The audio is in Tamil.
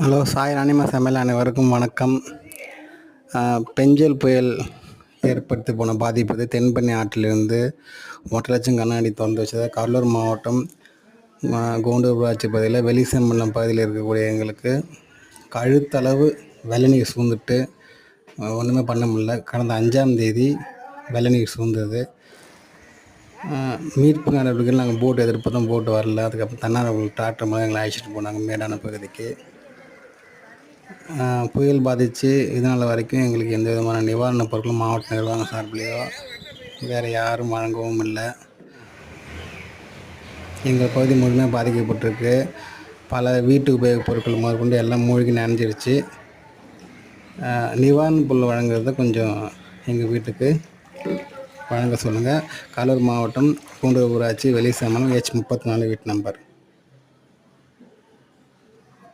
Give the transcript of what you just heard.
ஹலோ சாய் ராணிமா சமையல் அனைவருக்கும் வணக்கம். பெஞ்சல் புயல் ஏற்படுத்தி போன பாதிப்பு இது. தென்பண்ணை ஆற்றிலிருந்து 1,00,000 கண்ணாடி திறந்து வச்சதை கடலூர் மாவட்டம் கோண்டூர் ஊராட்சி பகுதியில் வெளிசம்பள்ளம் பகுதியில் இருக்கக்கூடிய எங்களுக்கு கழுத்தளவு வெள்ள நீர் சூழ்ந்துட்டு ஒன்றுமே பண்ண முடியல. கடந்த 5ஆம் தேதி வெள்ள நீர் சூழ்ந்தது. மீட்பு நடவடிக்கைகள் நாங்கள் போட்டு எதிர்பார்த்தோம், போட்டு வரல. அதுக்கப்புறம் தன்னார்வலர்கள் டிராக்டர் மூலம் எங்களை அழைச்சிட்டு போனாங்க மேடான பகுதிக்கு. புயல் பாதித்து இதனால் வரைக்கும் எங்களுக்கு எந்த விதமான நிவாரணப் பொருட்களும் மாவட்ட நிர்வாகம் சார்பிலையோ வேறு யாரும் வழங்கவும் இல்லை. எங்கள் பகுதி முழுமையாக பாதிக்கப்பட்டிருக்கு. பல வீட்டு உபயோகப் பொருட்கள் முதற்கொண்டு எல்லாம் மூழ்கி நனைஞ்சிருச்சு. நிவாரணப் பொருள் வழங்குறத கொஞ்சம் எங்கள் வீட்டுக்கு வழங்க சொல்லுங்கள். கடலூர் மாவட்டம் கோண்டூர் ஊராட்சி வெளிசம்பள்ளம் H34 வீட்டு நம்பர்.